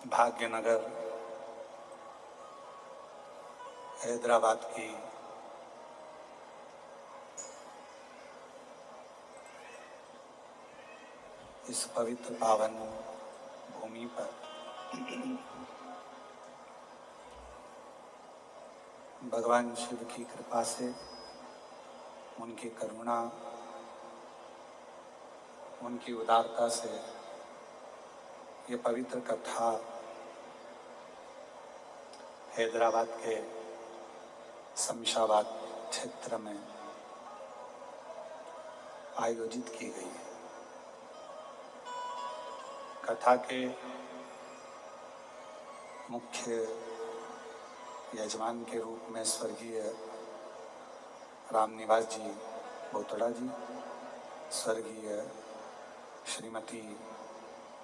भाग्यनगर हैदराबाद की इस पवित्र पावन भूमि पर भगवान शिव की कृपा से, उनकी करुणा, उनकी उदारता से ये पवित्र कथा हैदराबाद के शमशाबाद क्षेत्र में आयोजित की गई है। कथा के मुख्य यजमान के रूप में स्वर्गीय रामनिवास जी बोतड़ा जी, स्वर्गीय श्रीमती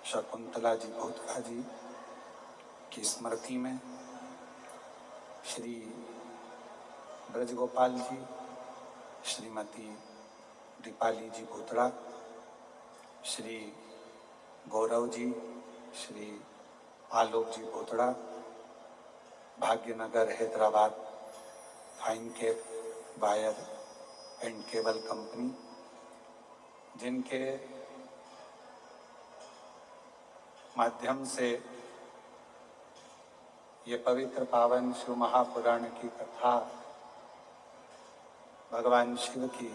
शकुंतला जी बोतड़ा जी की स्मृति में Shri Brajgopal ji, Shrimati Deepali ji Botra, Shri Gaurav ji, Shri Alok ji Botra, Bhagyanagar Hyderabad fine cape wire and cable company, जिनके माध्यम से ये पवित्र पावन शिव महापुराण की कथा भगवान शिव की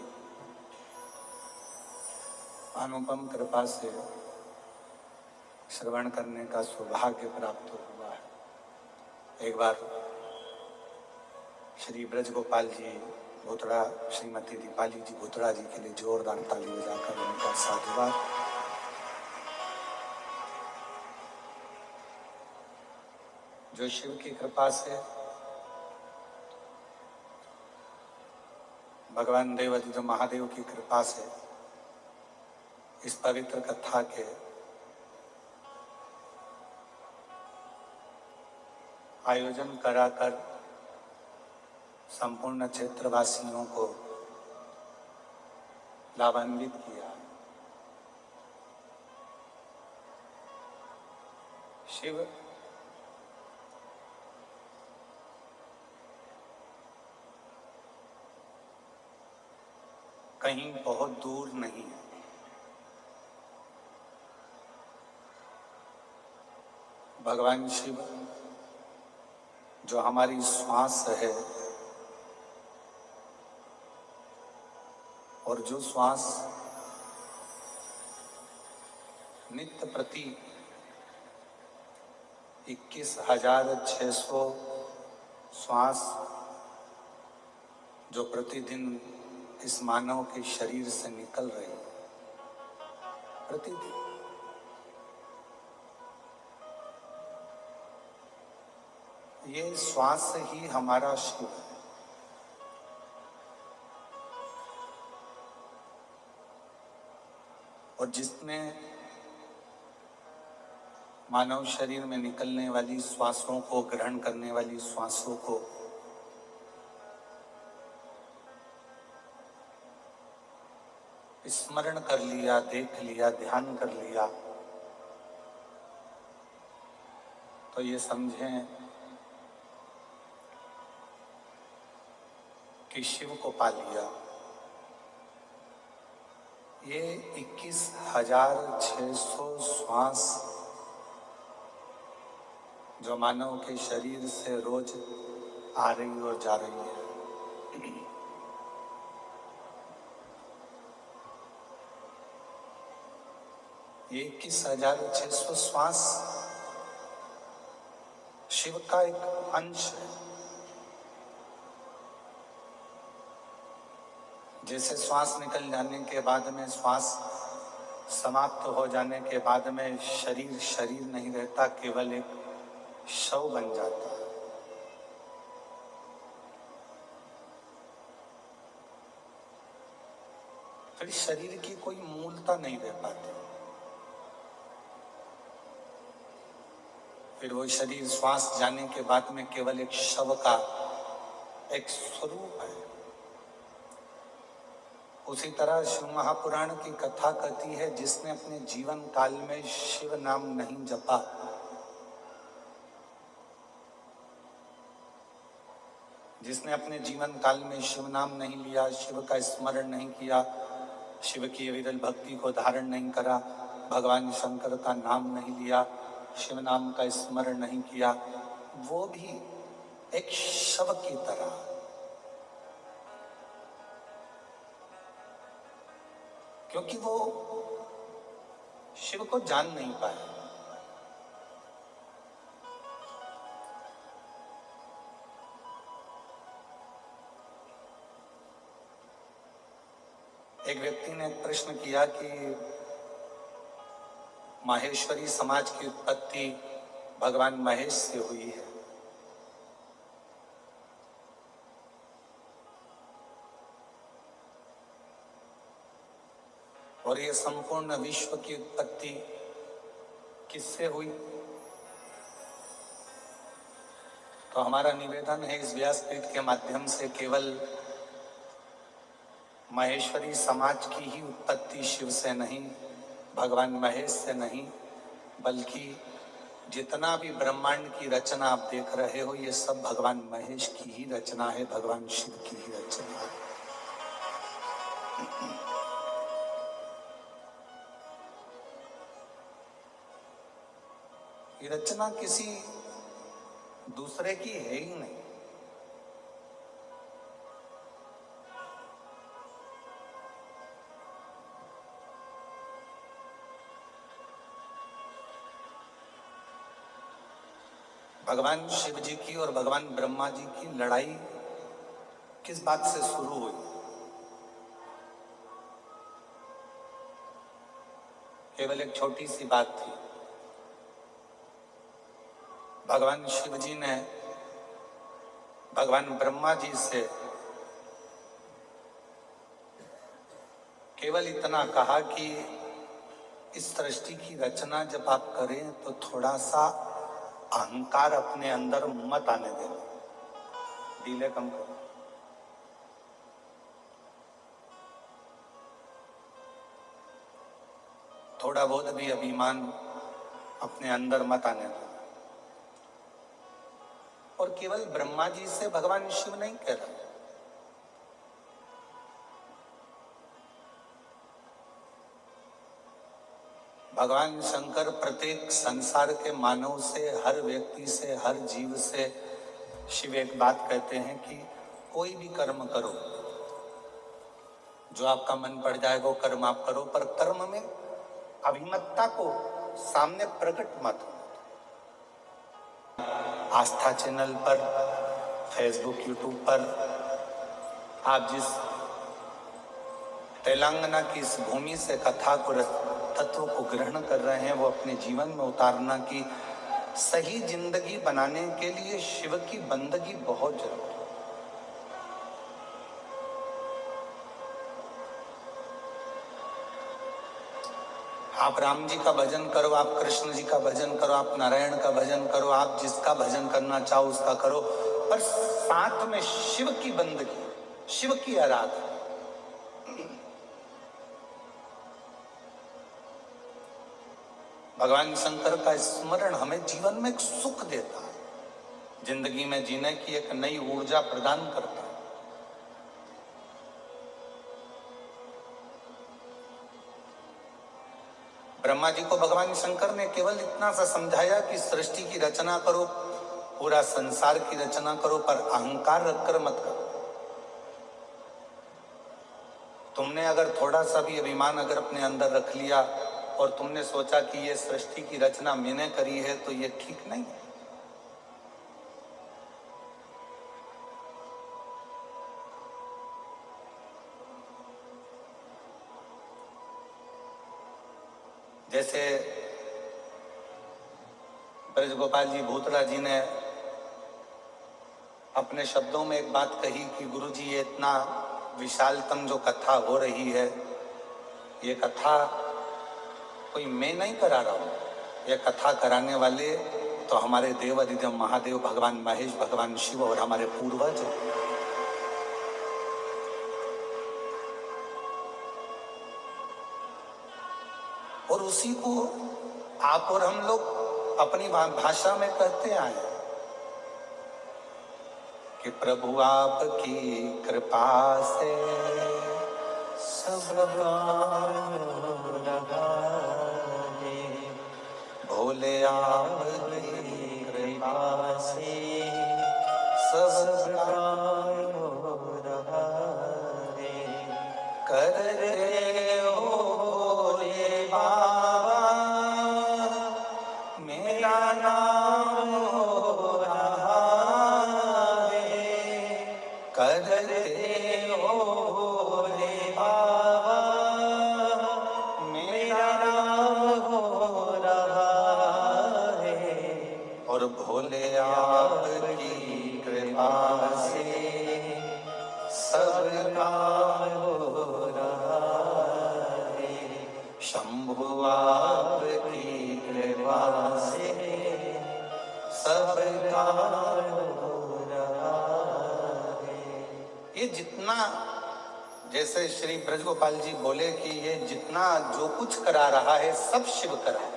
अनुपम कृपा से श्रवण करने का सौभाग्य प्राप्त हुआ है। एक बार श्री ब्रजगोपाल जी बोतड़ा, श्रीमती दीपाली जी बोतड़ा जी के लिए जोरदार ताली बजाकर उनका साधुवाद। जो शिव की कृपा से भगवान देवाधिदेव महादेव की कृपा से इस पवित्र कथा के आयोजन कराकर संपूर्ण क्षेत्रवासियों को लाभान्वित किया। शिव कहीं बहुत दूर नहीं है। भगवान शिव जो हमारी श्वास है और जो श्वास नित्य प्रति 21,600 श्वास जो प्रतिदिन इस मानव के शरीर से निकल रही है, प्रतिदिन ये श्वास ही हमारा शिव है। और जिसने मानव शरीर में निकलने वाली श्वासों को, ग्रहण करने वाली श्वासों को स्मरण कर लिया, देख लिया, ध्यान कर लिया, तो ये समझें कि शिव को पा लिया। ये 21,600 श्वास जो मानव के शरीर से रोज आ रही और जा रही है, ये 21,600 श्वास शिव का एक अंश है। जैसे श्वास निकल जाने के बाद में, श्वास समाप्त हो जाने के बाद में शरीर शरीर नहीं रहता, केवल एक शव बन जाता है। फिर शरीर की कोई मूलता नहीं रह पाती। फिर वो शरीर श्वास जाने के बाद में केवल एक शव का एक स्वरूप है। उसी तरह शिव महापुराण की कथा कहती है, जिसने अपने जीवन काल में शिव नाम नहीं जपा, जिसने अपने जीवन काल में शिव नाम नहीं लिया, शिव का स्मरण नहीं किया, शिव की विरल भक्ति को धारण नहीं करा, भगवान शंकर का नाम नहीं लिया, शिव नाम का स्मरण नहीं किया, वो भी एक शव की तरह, क्योंकि वो शिव को जान नहीं पाए। एक व्यक्ति ने प्रश्न किया कि माहेश्वरी समाज की उत्पत्ति भगवान महेश से हुई है। और ये संपूर्ण विश्व की उत्पत्ति किससे हुई? तो हमारा निवेदन है इस व्यासपीठ के माध्यम से, केवल महेश्वरी समाज की ही उत्पत्ति शिव से नहीं, भगवान महेश से नहीं, बल्कि जितना भी ब्रह्मांड की रचना आप देख रहे हो, ये सब भगवान महेश की ही रचना है, भगवान शिव की ही रचना है। ये रचना किसी दूसरे की है ही नहीं। भगवान शिव जी की और भगवान ब्रह्मा जी की लड़ाई किस बात से शुरू हुई? केवल एक छोटी सी बात थी। भगवान शिव जी ने भगवान ब्रह्मा जी से केवल इतना कहा कि इस सृष्टि की रचना जब आप करें तो थोड़ा सा अहंकार अपने अंदर मत आने देना, डीले कम करो। थोड़ा बहुत भी अभिमान अपने अंदर मत आने देना। और केवल ब्रह्मा जी से भगवान शिव नहीं कह रहे, भगवान शंकर प्रत्येक संसार के मानव से, हर व्यक्ति से, हर जीव से शिव एक बात कहते हैं कि कोई भी कर्म करो, जो आपका मन पड़ जाए वो कर्म आप करो, पर कर्म में अभिमतता को सामने प्रकट मत हो। आस्था चैनल पर, फेसबुक, यूट्यूब पर आप जिस तेलंगाना की इस भूमि से कथा को, तत्व को ग्रहण कर रहे हैं, वो अपने जीवन में उतारना कि सही जिंदगी बनाने के लिए शिव की बंदगी बहुत जरूरी है। आप राम जी का भजन करो, आप कृष्ण जी का भजन करो, आप नारायण का भजन करो, आप जिसका भजन करना चाहो उसका करो, पर साथ में शिव की बंदगी, शिव की आराधना। भगवान शंकर का स्मरण हमें जीवन में एक सुख देता है, जिंदगी में जीने की एक नई ऊर्जा प्रदान करता है। ब्रह्मा जी को भगवान शंकर ने केवल इतना सा समझाया कि सृष्टि की रचना करो, पूरा संसार की रचना करो, पर अहंकार रखकर मत करो। तुमने अगर थोड़ा सा भी अभिमान अगर अपने अंदर रख लिया और तुमने सोचा कि ये सृष्टि की रचना मैंने करी है, तो ये ठीक नहीं है। जैसे ब्रजगोपाल जी भूतड़ा जी ने अपने शब्दों में एक बात कही कि गुरु जी, ये इतना विशालतम जो कथा हो रही है, ये कथा कोई मैं नहीं करा रहा हूं, ये कथा कराने वाले तो हमारे देव अधिदेव महादेव भगवान महेश, भगवान शिव और हमारे पूर्वज हैं। और उसी को आप और हम लोग अपनी भाषा में कहते आए कि प्रभु आपकी कृपा से सब काम हो रहा है, भोले आपकी कृपा से सब सब काम हो रहा है। करते हो भोले बाबा मेरा नाम हो रहा है। करते हो भोले बाबा मेरा नाम हो रहा है, और भोले आपकी कृपा से सब काम हो रहा है। शंभु आपकी कृपा से सब काम हो रहा है। ये जितना, जैसे श्री ब्रजगोपाल जी बोले कि ये जितना जो कुछ करा रहा है सब शिव करा है।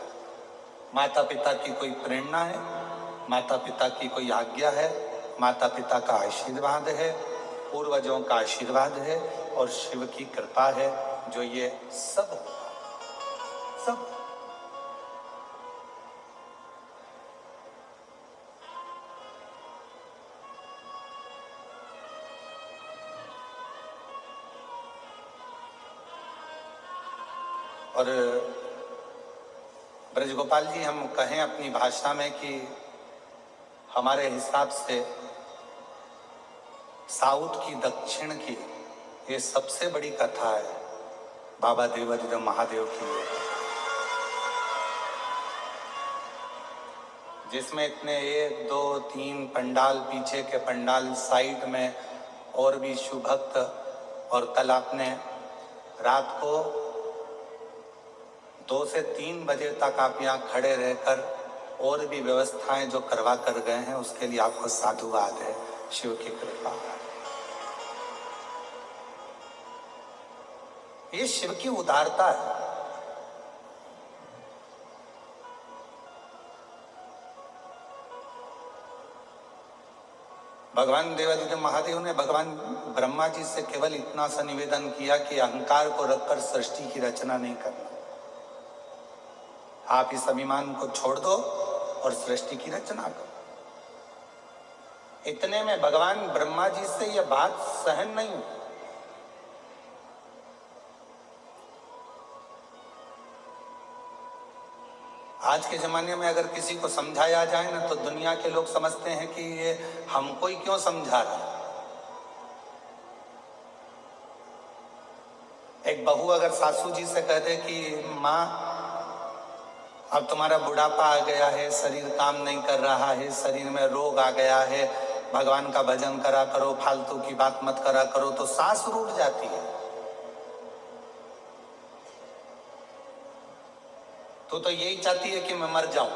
माता पिता की कोई प्रेरणा है, माता पिता की कोई आज्ञा है, माता पिता का आशीर्वाद है, पूर्वजों का आशीर्वाद है और शिव की कृपा है जो ये सब सब। और ब्रजगोपाल जी, हम कहें अपनी भाषा में कि हमारे हिसाब से साउथ की, दक्षिण की ये सबसे बड़ी कथा है बाबा देवादिदेव महादेव की, जिसमें इतने 1 2 3 पंडाल, पीछे के पंडाल, साइड में और भी शिव भक्त। और कल आपने रात को 2 से 3 बजे तक आप यहाँ खड़े रहकर और भी व्यवस्थाएं जो करवा कर गए हैं उसके लिए आपको साधुवाद है, शिव की कृपा। ये शिव की उदारता है। भगवान देवादिदेव महादेव ने भगवान ब्रह्मा जी से केवल इतना सा निवेदन किया कि अहंकार को रखकर सृष्टि की रचना नहीं करना, आप इस अभिमान को छोड़ दो और सृष्टि की रचना करो। इतने में भगवान ब्रह्मा जी से यह बात सहन नहीं हुई। आज के जमाने में अगर किसी को समझाया जाए ना तो दुनिया के लोग समझते हैं कि ये हमको ही क्यों समझा रहा है। एक बहू अगर सासू जी से कह दे कि माँ अब तुम्हारा बुढ़ापा आ गया है, शरीर काम नहीं कर रहा है, शरीर में रोग आ गया है, भगवान का भजन करा करो, फालतू की बात मत करा करो, तो सांस रूठ जाती है। तो यही चाहती है कि मैं मर जाऊं।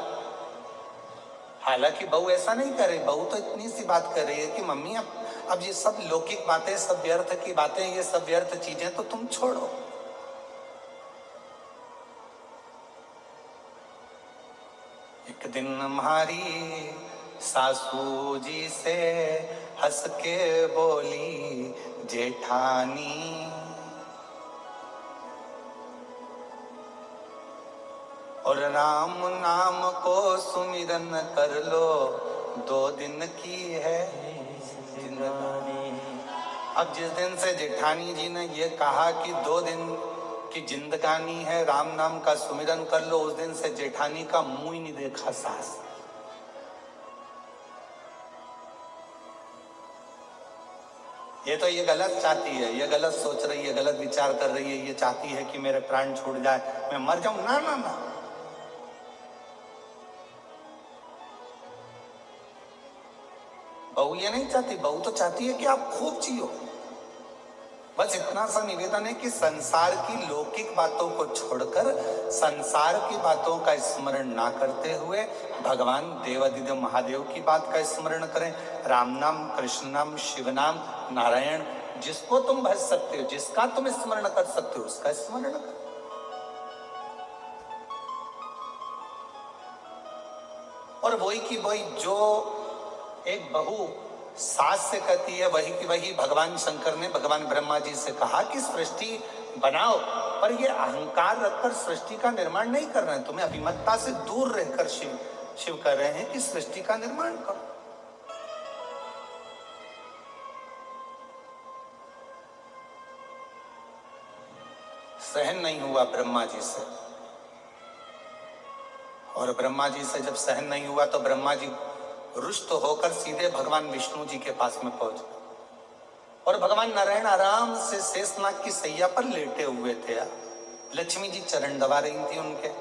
हालांकि बहू ऐसा नहीं कर रही, बहू तो इतनी सी बात कर रही है कि मम्मी अब ये सब लौकिक बातें, सब व्यर्थ की बातें, ये सब व्यर्थ चीजें तो तुम छोड़ो। एक दिन हमारी सासू जी से हंस के बोली जेठानी, और राम नाम को सुमिरन कर लो, 2 दिन की है जिंदगानी। अब जिस दिन से जेठानी जी ने ये कहा कि 2 दिन की जिंदगानी है, राम नाम का सुमिरन कर लो, उस दिन से जेठानी का मुंह ही नहीं देखा सास। ये गलत चाहती है, ये गलत सोच रही है, गलत विचार कर रही है, ये चाहती है कि मेरे प्राण छूट जाए, मैं मर जाऊं। ना ना ना, बहू ये नहीं चाहती, बहू तो चाहती है कि आप खूब जियो। बस इतना सा निवेदन है कि संसार की लौकिक बातों को छोड़कर, संसार की बातों का स्मरण ना करते हुए भगवान देवादिदेव महादेव की बात का स्मरण करें। राम नाम, कृष्ण नाम, शिव नाम, नारायण, जिसको तुम भज सकते हो, जिसका तुम स्मरण कर सकते हो, उसका स्मरण करो। और वही की वही जो एक बहू सास से कहती है वही की वही भगवान शंकर ने भगवान ब्रह्मा जी से कहा कि सृष्टि बनाओ, पर ये अहंकार रखकर सृष्टि का निर्माण नहीं कर रहे हैं। तुम्हें अभिमतता से दूर रहकर शिव शिव कह रहे हैं कि सृष्टि का निर्माण करो। सहन नहीं हुआ ब्रह्मा जी से, और ब्रह्मा जी से जब सहन नहीं हुआ तो ब्रह्मा जी रुष्ट होकर सीधे भगवान विष्णु जी के पास में पहुंच गए। और भगवान नारायण आराम से शेषनाग की सैया पर लेटे हुए थे। लक्ष्मी जी चरण दबा रही थी उनके।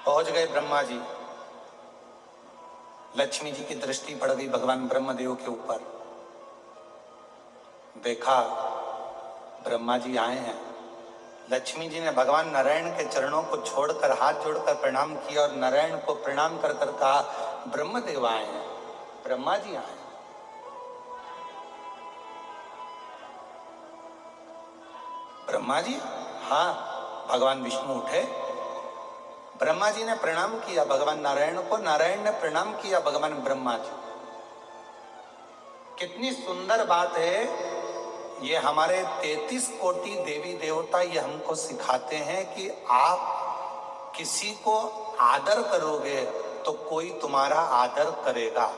पहुंच गए ब्रह्मा जी। लक्ष्मी जी की दृष्टि पड़ गई भगवान ब्रह्मदेव के ऊपर। देखा ब्रह्मा जी आए हैं। लक्ष्मी जी ने भगवान नारायण के चरणों को छोड़कर हाथ जोड़कर प्रणाम किया और नारायण को प्रणाम कर कर कहा, ब्रह्मदेव आए हैं, ब्रह्मा जी आए हैं। ब्रह्मा जी? हाँ। भगवान विष्णु उठे। ब्रह्मा जी ने प्रणाम किया भगवान नारायण को, नारायण ने प्रणाम किया भगवान ब्रह्मा जी। कितनी सुंदर बात है। ये हमारे 33 कोटि देवी देवता ये हमको सिखाते हैं कि आप किसी को आदर करोगे तो कोई तुम्हारा आदर करेगा।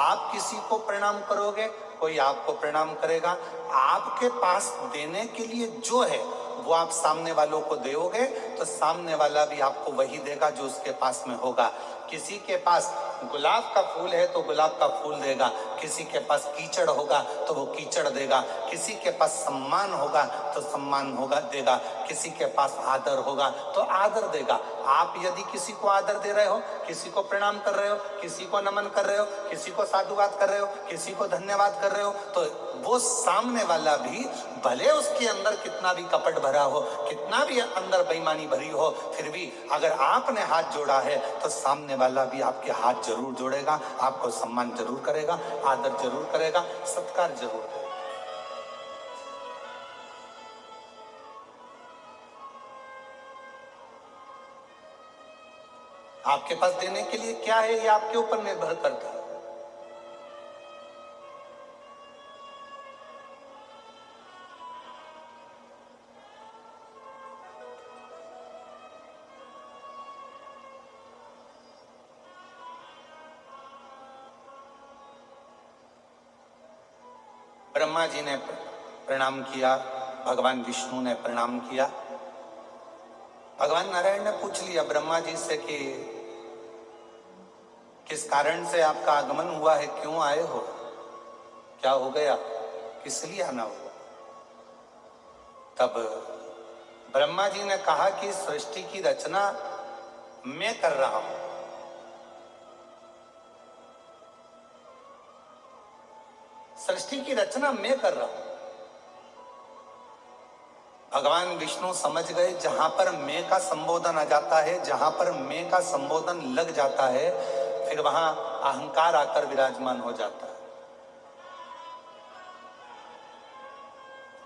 आप किसी को प्रणाम करोगे, कोई आपको प्रणाम करेगा। आपके पास देने के लिए जो है वो आप सामने वालों को दोगे तो सामने वाला भी आपको वही देगा जो उसके पास में होगा। किसी के पास गुलाब का फूल है तो गुलाब का फूल देगा, किसी के पास कीचड़ होगा तो वो कीचड़ देगा, किसी के पास सम्मान होगा तो सम्मान होगा देगा, किसी के पास आदर होगा तो आदर देगा। आप यदि किसी को आदर दे रहे हो, किसी को प्रणाम कर रहे हो, किसी को नमन कर रहे हो, किसी को साधुवाद कर रहे हो, किसी को धन्यवाद कर रहे हो, तो वो सामने वाला भी भले उसके अंदर कितना भी कपट भरा हो, कितना भी अंदर बेईमानी भरी हो, फिर भी अगर आपने हाथ जोड़ा है तो सामने वाला भी आपके हाथ जरूर जोड़ेगा, आपको सम्मान जरूर करेगा, आदर जरूर करेगा, सत्कार जरूर करेगा। आपके पास देने के लिए क्या है ये आपके ऊपर निर्भर करता है। ब्रह्मा जी ने प्रणाम किया, भगवान विष्णु ने प्रणाम किया। भगवान नारायण ने पूछ लिया ब्रह्मा जी से कि किस कारण से आपका आगमन हुआ है, क्यों आए हो, क्या हो गया, किस लिए आना हुआ। तब ब्रह्मा जी ने कहा कि सृष्टि की रचना मैं कर रहा हूं। सृष्टि की रचना मैं कर रहा हूं। भगवान विष्णु समझ गए जहां पर मैं का संबोधन आ जाता है, जहां पर मैं का संबोधन लग जाता है, फिर वहां अहंकार आकर विराजमान हो जाता है।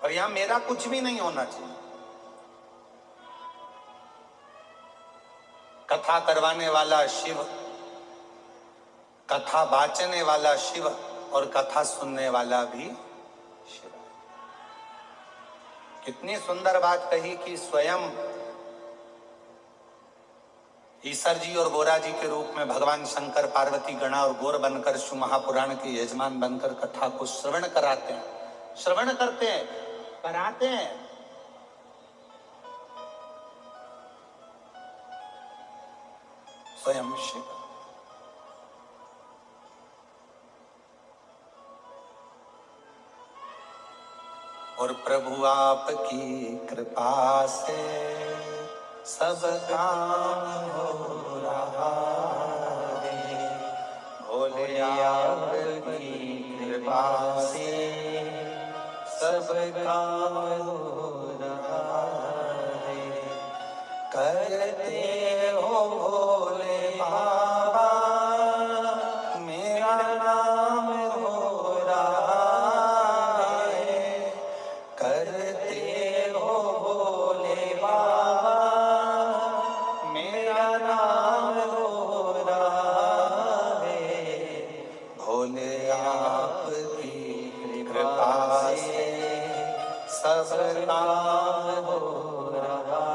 और यहां मेरा कुछ भी नहीं होना चाहिए। कथा करवाने वाला शिव, कथा बाचने वाला शिव और कथा सुनने वाला भी शिव। कितनी सुंदर बात कही कि स्वयं ईश्वर जी और गोरा जी के रूप में भगवान शंकर पार्वती गणा और गौर बनकर शिव महापुराण के यजमान बनकर कथा को श्रवण कराते हैं, श्रवण करते हैं, कराते हैं। स्वयं शिव। और प्रभु आपकी कृपा से सब काम हो रहा है। भोले आपकी कृपा से सब काम हो रहा है। करते हो भोले बाबा, मेरा नाम हो रहा है। करते हो भोले बाबा, मेरा नाम हो रहा है। भोले आपकी कृपा से सब काम हो रहा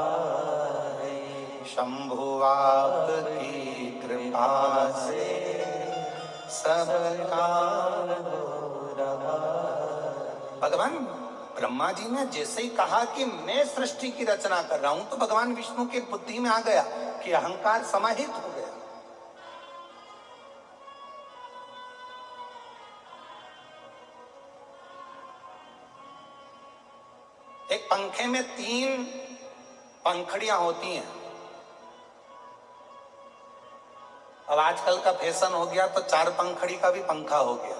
है। शंभु आपकी कृपा से सब काम हो रहा है। भगवान ब्रह्मा जी ने जैसे ही कहा कि मैं सृष्टि की रचना कर रहा हूं, तो भगवान विष्णु की बुद्धि में आ गया कि अहंकार समाहित हो गया। एक पंखे में 3 पंखड़ियां होती हैं। अब आजकल का फैशन हो गया तो 4 पंखड़ी का भी पंखा हो गया,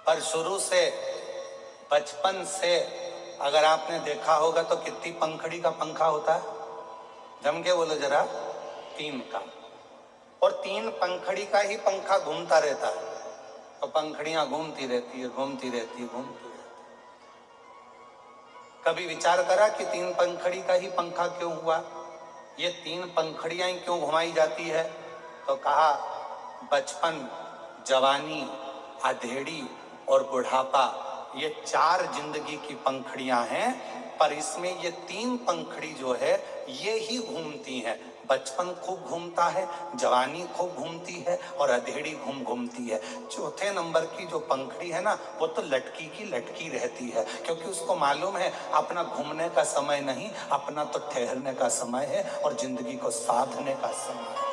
पर शुरू से बचपन से अगर आपने देखा होगा तो कितनी पंखड़ी का पंखा होता है? जम के बोलो जरा। 3 का। और 3 पंखड़ी का ही पंखा घूमता रहता है, तो पंखड़ियां घूमती रहती है, घूमती रहती है, घूमती रहती है। कभी विचार करा कि 3 पंखड़ी का ही पंखा क्यों हुआ? ये 3 पंखड़ियां ही क्यों घुमाई जाती है? तो कहा बचपन, जवानी, अधेड़ी और बुढ़ापा, ये 4 जिंदगी की पंखड़ियां हैं, पर इसमें ये 3 पंखड़ी जो है ये ही घूमती हैं। बचपन खूब घूमता है, जवानी खूब घूमती है और अधेड़ी घूमती है। चौथे नंबर की जो पंखड़ी है ना, वो तो लटकी की लटकी रहती है, क्योंकि उसको मालूम है अपना घूमने का समय नहीं, अपना तो ठहरने का समय है और जिंदगी को साधने का समय है।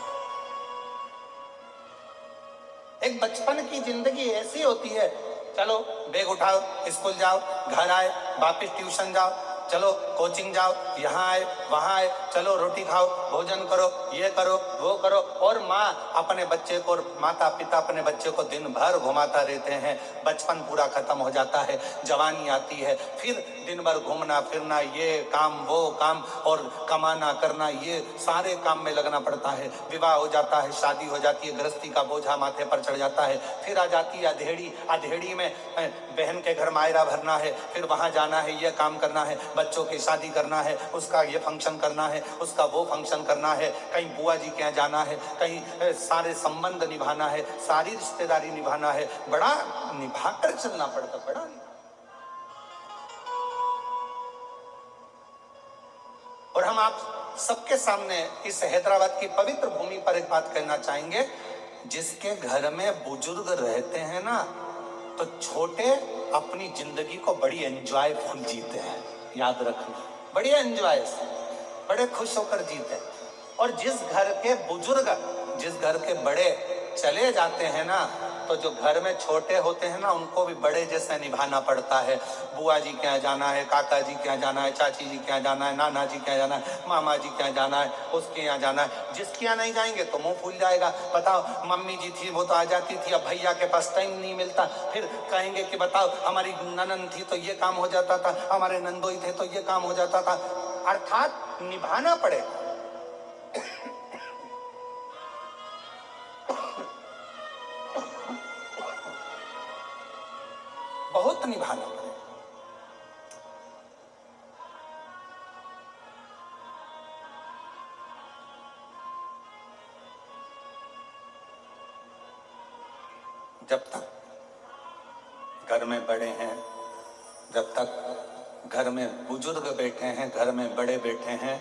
एक बचपन की जिंदगी ऐसी होती है, चलो बैग उठाओ, स्कूल जाओ, घर आए, वापस ट्यूशन जाओ, चलो कोचिंग जाओ, यहाँ आए वहाँ आए, चलो रोटी खाओ, भोजन करो, ये करो वो करो। और माँ अपने बच्चे को, माता पिता अपने बच्चे को दिन भर घुमाता रहते हैं। बचपन पूरा खत्म हो जाता है, जवानी आती है, फिर दिन भर घूमना फिरना, ये काम वो काम और कमाना करना, ये सारे काम में लगना पड़ता है। विवाह हो जाता है, शादी हो जाती है, गृहस्थी का बोझा माथे पर चढ़ जाता है। फिर आ जाती है अधेड़ी। अधेड़ी में बहन के घर मायरा भरना है, फिर वहां जाना है, ये काम करना है, बच्चों की शादी करना है, उसका ये फंक्शन करना है, उसका वो फंक्शन करना है, कहीं बुआ जी के यहाँ जाना है, कहीं सारे संबंध निभाना है, सारी रिश्तेदारी निभाना है। बड़ा निभाकर चलना पड़ता, बड़ा। और हम आप सबके सामने इस हैदराबाद की पवित्र भूमि पर एक बात कहना चाहेंगे, जिसके घर में बुजुर्ग रहते हैं ना, तो छोटे अपनी जिंदगी को बड़ी एंजॉयफुल जीते हैं। याद रखना, बड़ी एंजॉय से, बड़े खुश होकर जीते हैं। और जिस घर के बुजुर्ग, जिस घर के बड़े चले जाते हैं ना, तो जो घर में छोटे होते हैं ना, उनको भी बड़े जैसे निभाना पड़ता है। बुआ जी के यहाँ जाना है, काका जी के यहाँ जाना है, चाची जी के यहाँ जाना है, नाना जी के यहाँ जाना है, मामा जी के यहाँ जाना है, उसके यहाँ जाना है। जिसके यहाँ नहीं जाएंगे तो मुंह फूल जाएगा। बताओ, मम्मी जी थी वो तो आ जाती थी, अब भैया के पास टाइम नहीं मिलता। फिर कहेंगे कि बताओ हमारी ननन थी तो ये काम हो जाता था, हमारे नंदोई थे तो ये काम हो जाता था। अर्थात निभाना पड़ेगा। बहुत निभाना पड़ेगा। जब तक घर में बड़े हैं, जब तक घर में बुजुर्ग बैठे हैं, घर में बड़े बैठे हैं,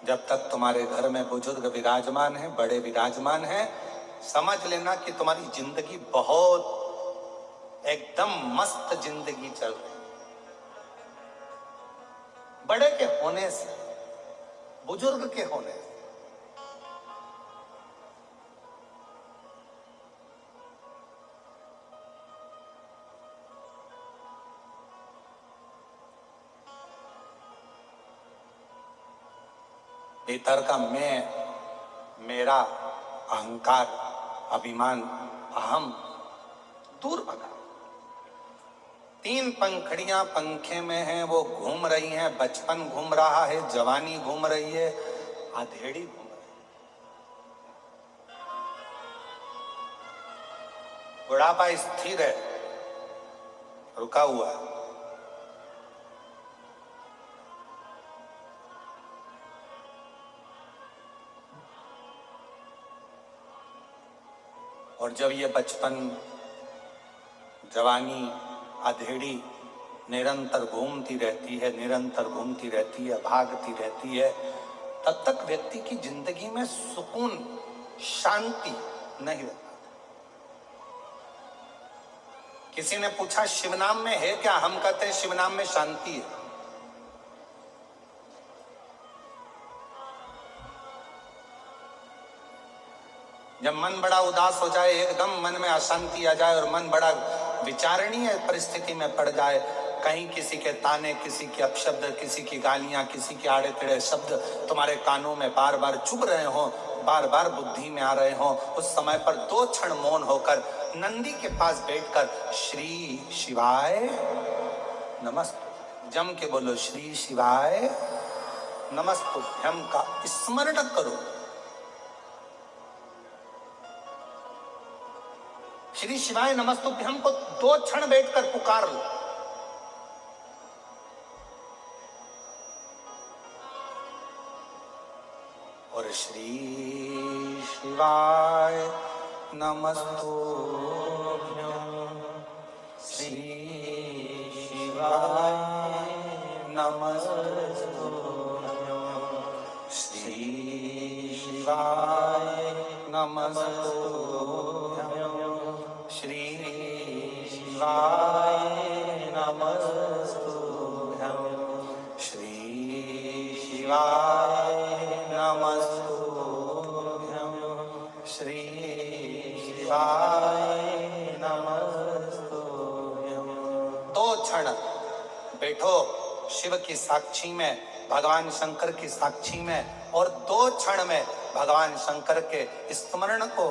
जब तक तुम्हारे घर में बुजुर्ग विराजमान हैं, बड़े विराजमान हैं, समझ लेना कि तुम्हारी जिंदगी बहुत एकदम मस्त जिंदगी चल रही। बड़े के होने से, बुजुर्ग के होने से। भीतर का मैं, मेरा, अहंकार, अभिमान, अहम दूर भगा। तीन पंखड़ियां पंखे में हैं, वो घूम रही हैं। बचपन घूम रहा है, जवानी घूम रही है, अधेड़ी घूम रही है। बुढ़ापा स्थिर है, रुका हुआ है। और जब ये बचपन, जवानी, अधेड़ी निरंतर घूमती रहती है, निरंतर घूमती रहती है, भागती रहती है, तब तक व्यक्ति की जिंदगी में सुकून, शांति नहीं रहता। किसी ने पूछा शिव नाम में है क्या? हम कहते हैं शिव नाम में शांति है। जब मन बड़ा उदास हो जाए, एकदम मन में अशांति आ जाए और मन बड़ा विचारणीय परिस्थिति में पड़ जाए, कहीं किसी के ताने, किसी के अपशब्द, किसी की गालियां, किसी के आड़े टेढ़े शब्द तुम्हारे कानों में बार बार चुभ रहे हो, बार बार बुद्धि में आ रहे हो, उस समय पर 2 क्षण मौन होकर नंदी के पास बैठकर श्री शिवाय नमस्तु जम के बोलो, श्री शिवाय नमस्तुभ्यम का स्मरण करो। श्री शिवाय नमस्तुभ्यम को 2 क्षण बैठकर पुकार लो। और श्री शिवाय नमस्तुभ्यम, श्री शिवाय नमस्तुभ्यम, श्री शिवाय नमस्तुभ्यम, श्री शिवाय नमस्तुभ्यम, श्री शिवाय नमस्तुभ्यम, श्री शिवाय नमस्तुभ्यम। 2 क्षण बैठो शिव की साक्षी में, भगवान शंकर की साक्षी में, और 2 क्षण में भगवान शंकर के स्मरण को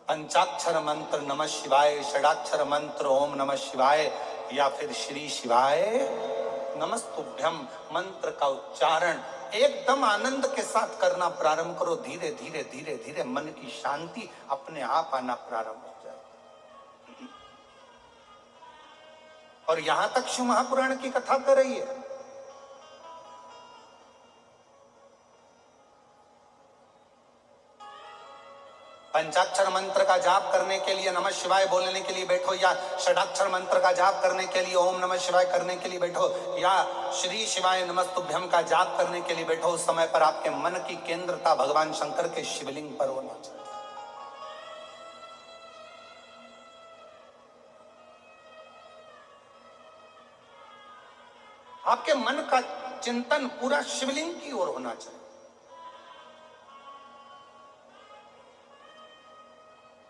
पंचाक्षर मंत्र नमः शिवाय, षडाक्षर मंत्र ओम नमः शिवाय या फिर श्री शिवाय नमस्तुभ्यम मंत्र का उच्चारण एकदम आनंद के साथ करना प्रारंभ करो। धीरे धीरे धीरे धीरे मन की शांति अपने आप आना प्रारंभ हो जाए। और यहां तक शिव महापुराण की कथा कर रही है। पंचाक्षर मंत्र का जाप करने के लिए नमः शिवाय बोलने के लिए बैठो, या षडाक्षर मंत्र का जाप करने के लिए ओम नमः शिवाय करने के लिए बैठो, या श्री शिवाय नमस्तुभ्यम का जाप करने के लिए बैठो, उस समय पर आपके मन की केंद्रता भगवान शंकर के शिवलिंग पर होना चाहिए। आपके मन का चिंतन पूरा शिवलिंग की ओर होना चाहिए।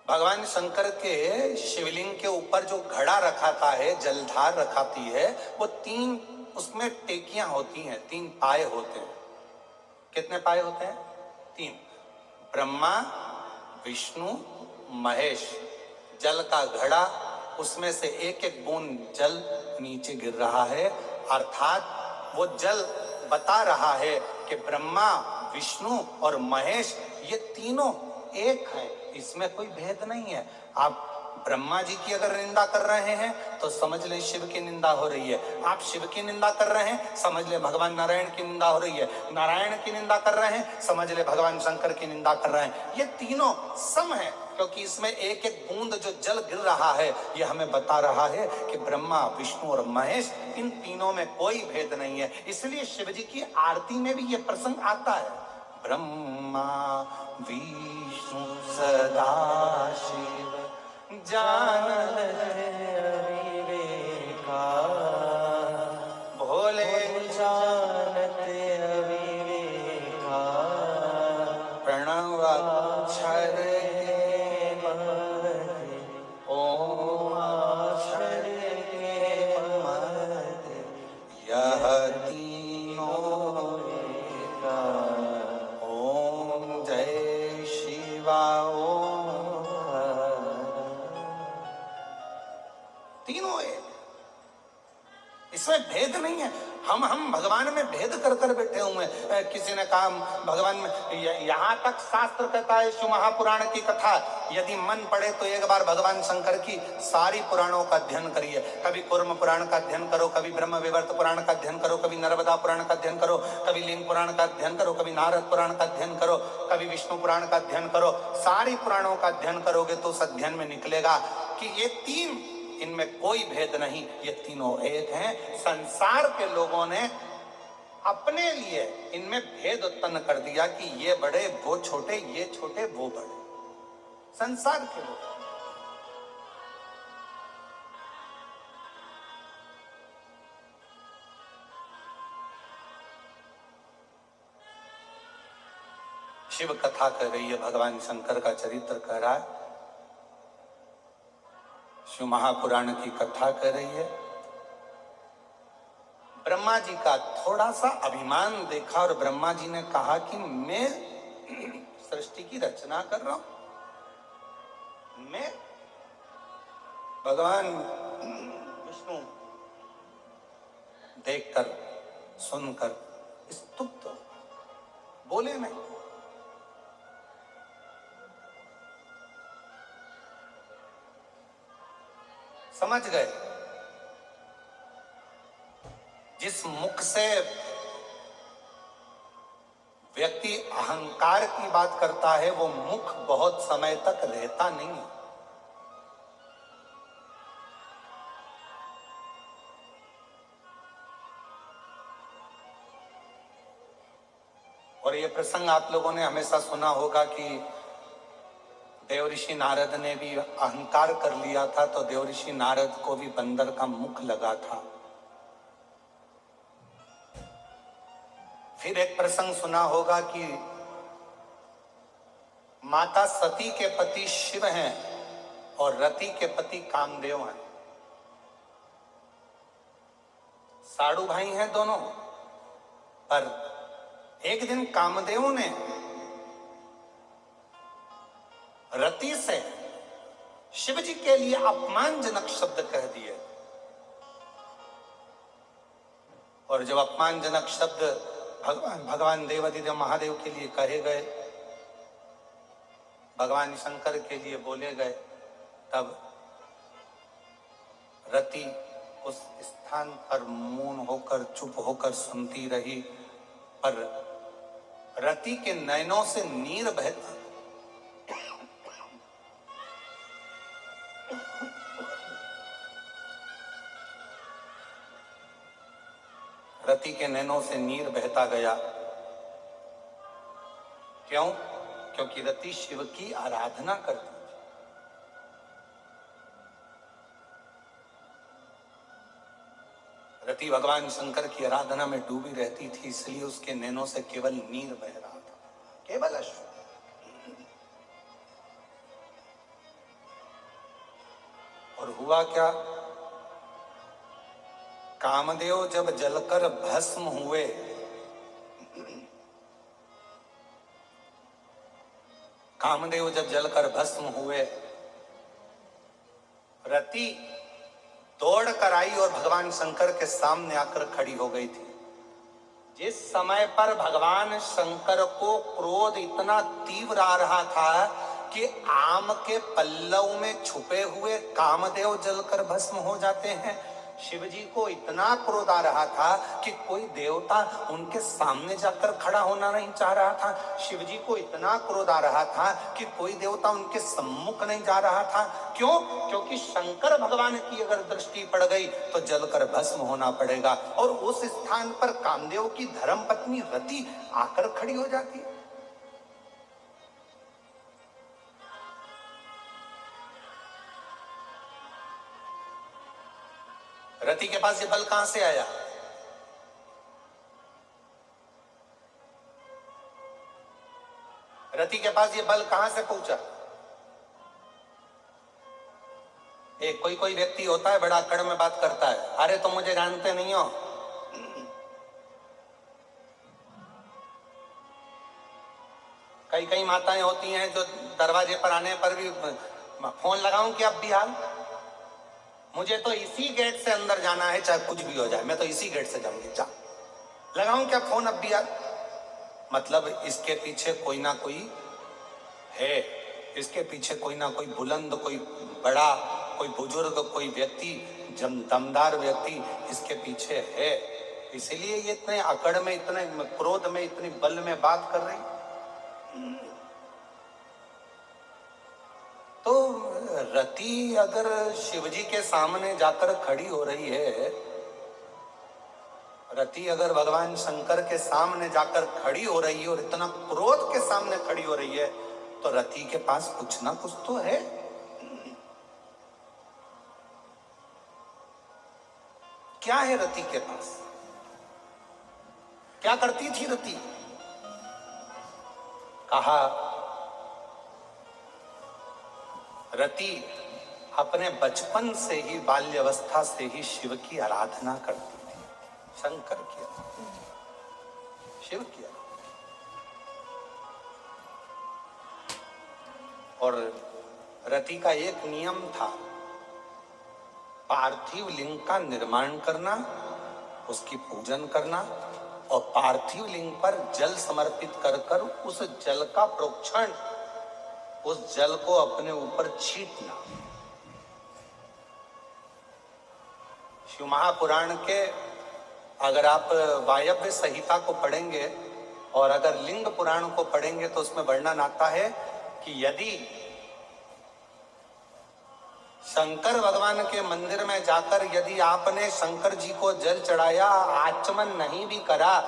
भगवान शंकर के शिवलिंग के ऊपर जो घड़ा रखाता है, जलधार रखाती है, वो 3 उसमें टेकियां होती हैं, 3 पाए होते हैं। कितने पाए होते हैं? 3। ब्रह्मा, विष्णु, महेश। जल का घड़ा, उसमें से एक एक बूंद जल नीचे गिर रहा है, अर्थात वो जल बता रहा है कि ब्रह्मा, विष्णु और महेश ये तीनों एक हैं, इसमें कोई भेद नहीं है। आप ब्रह्मा जी की अगर निंदा कर रहे हैं तो समझ ले शिव की निंदा हो रही है। आप शिव की निंदा कर रहे हैं, समझ ले भगवान नारायण की निंदा हो रही है। नारायण की निंदा कर रहे हैं, समझ ले भगवान शंकर की निंदा कर रहे हैं। ये तीनों सम है, क्योंकि इसमें एक एक बूंद जो जल गिर रहा है, ये हमें बता रहा है कि ब्रह्मा, विष्णु और महेश, इन तीनों में कोई भेद नहीं है। इसलिए शिव जी की आरती में भी ये प्रसंग आता है। ब्रह्मा विष्णु सदा शिव जानत अविवेका, भोले जानत अविवेका, प्रणव अक्षर के मध्य ओम अक्षर के मध्य यह तीनों एका। ओम जय शिवा ओम। तीनों एक, इसमें भेद नहीं है। हम भगवान में भेद कर कर बैठे हुए हैं। किसी ने कहा भगवान में, यहाँ तक शास्त्र कहता है शिव महापुराण की कथा यदि मन पड़े तो एक बार भगवान शंकर की सारी पुराणों का अध्ययन करिए। कभी कूर्म पुराण का अध्ययन करो, कभी ब्रह्म विवर्त पुराण का अध्ययन करो, कभी नर्मदा पुराण का अध्ययन करो, कभी लिंग पुराण का अध्ययन करो, कभी नारद पुराण का अध्ययन करो, कभी विष्णु पुराण का अध्ययन करो। सारी पुराणों का अध्ययन करोगे तो उस अध्ययन में निकलेगा कि ये तीन, इनमें कोई भेद नहीं, ये तीनों एक हैं। संसार के लोगों ने अपने लिए इनमें भेद उत्पन्न कर दिया कि ये बड़े वो छोटे, ये छोटे वो बड़े। संसार के लोग शिव कथा कर रही है, भगवान शंकर का चरित्र कह रहा है, शिव महापुराण की कथा कर रही है। ब्रह्मा जी का थोड़ा सा अभिमान देखा और ब्रह्मा जी ने कहा कि मैं सृष्टि की रचना कर रहा हूं। मैं भगवान विष्णु देखकर सुनकर स्तुप्त बोले नहीं। समझ गए जिस मुख से व्यक्ति अहंकार की बात करता है वो मुख बहुत समय तक रहता नहीं है। और ये प्रसंग आप लोगों ने हमेशा सुना होगा कि देवऋषि नारद ने भी अहंकार कर लिया था तो देवऋषि नारद को भी बंदर का मुख लगा था। फिर एक प्रसंग सुना होगा कि माता सती के पति शिव हैं और रति के पति कामदेव हैं। साडू भाई हैं दोनों, पर एक दिन कामदेव ने रति से शिव जी के लिए अपमानजनक शब्द कह दिए। और जब अपमानजनक शब्द भगवान देवाधिदेव महादेव के लिए कहे गए, भगवान शंकर के लिए बोले गए, तब रति उस स्थान पर मौन होकर चुप होकर सुनती रही। पर रति के नयनों से नीर बहता, रति के नैनों से नीर बहता गया। क्यों? क्योंकि रति शिव की आराधना करती थी। रति भगवान शंकर की आराधना में डूबी रहती थी, इसलिए उसके नैनों से केवल नीर बह रहा था, केवल अश्रु। और हुआ क्या? कामदेव जब जलकर भस्म हुए, कामदेव जब जलकर भस्म हुए, रति दौड़ कर आई और भगवान शंकर के सामने आकर खड़ी हो गई थी। जिस समय पर भगवान शंकर को क्रोध इतना तीव्र आ रहा था कि आम के पल्लव में छुपे हुए कामदेव जलकर भस्म हो जाते हैं, शिव जी को इतना क्रोध आ रहा था कि कोई देवता उनके सामने जाकर खड़ा होना नहीं चाह रहा था। शिव जी को इतना क्रोध आ रहा था कि कोई देवता उनके सम्मुख नहीं जा रहा था। क्यों? क्योंकि शंकर भगवान की अगर दृष्टि पड़ गई तो जलकर भस्म होना पड़ेगा। और उस स्थान पर कामदेव की धर्मपत्नी रति आकर खड़ी हो जाती है। रति के पास ये बल कहां से आया? रति के पास ये बल कहां से पहुंचा? एक कोई व्यक्ति होता है, बड़ा अकड़ में बात करता है, अरे तुम मुझे जानते नहीं हो। कई माताएं होती हैं जो दरवाजे पर आने पर भी फोन लगाऊं कि अब भी हाल, मुझे तो इसी गेट से अंदर जाना है, चाहे कुछ भी हो जाए, मैं तो इसी गेट से जाऊंगी। जा लगाऊं क्या फोन अब भी यार? मतलब इसके पीछे कोई ना कोई है, इसके पीछे कोई ना कोई बुलंद, कोई बड़ा, कोई बुजुर्ग, कोई व्यक्ति, दमदार व्यक्ति इसके पीछे है। इसीलिए ये इतने अकड़ में, इतने क्रोध में, इतनी बल में बात कर रही। तो रति अगर शिवजी के सामने जाकर खड़ी हो रही है, रति अगर भगवान शंकर के सामने जाकर खड़ी हो रही है और इतना क्रोध के सामने खड़ी हो रही है, तो रति के पास कुछ ना कुछ तो है। क्या है रति के पास? क्या करती थी रति? कहा रति अपने बचपन से ही, बाल्यावस्था से ही शिव की आराधना करती थी। शंकर की, शिव की। और रति का एक नियम था, पार्थिव लिंग का निर्माण करना, उसकी पूजन करना और पार्थिव लिंग पर जल समर्पित कर कर उस जल का प्रोक्षण, उस जल को अपने ऊपर छींटना। शिव महापुराण के अगर आप वायव्य संहिता को पढ़ेंगे और अगर लिंग पुराण को पढ़ेंगे तो उसमें वर्णन आता है कि यदि शंकर भगवान के मंदिर में जाकर यदि आपने शंकर जी को जल चढ़ाया, आचमन नहीं भी करा,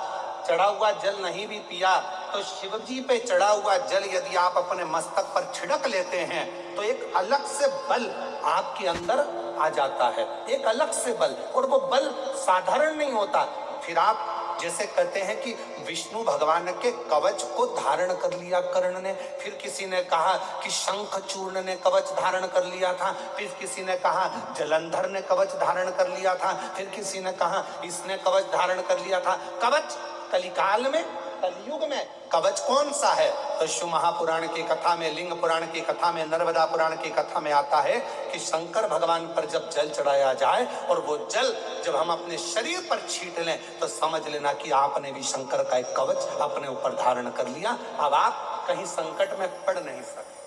चढ़ा हुआ जल नहीं भी पिया, तो शिव जी पे चढ़ा हुआ जल यदि आप अपने मस्तक पर छिड़क लेते हैं तो एक अलग से बल आपके अंदर आ जाता है, एक अलग से बल। और वो बल साधारण नहीं होता। फिर आप जैसे कहते हैं कि विष्णु भगवान के कवच को धारण कर लिया कर्ण ने, फिर किसी ने कहा कि शंखचूर्ण ने कवच धारण कर लिया था, फिर किसी ने कहा जलंधर ने कवच धारण कर लिया था, फिर किसी ने कहा इसने कवच धारण कर लिया था। कवच कलिकाल में, कलयुग में कवच कौन सा है? तो शिव महापुराण की कथा में, लिंग पुराण की कथा में, नर्मदा पुराण की कथा में आता है कि शंकर भगवान पर जब जल चढ़ाया जाए और वो जल जब हम अपने शरीर पर छींट लें तो समझ लेना कि आपने भी शंकर का एक कवच अपने ऊपर धारण कर लिया। अब आप कहीं संकट में पड़ नहीं सकते।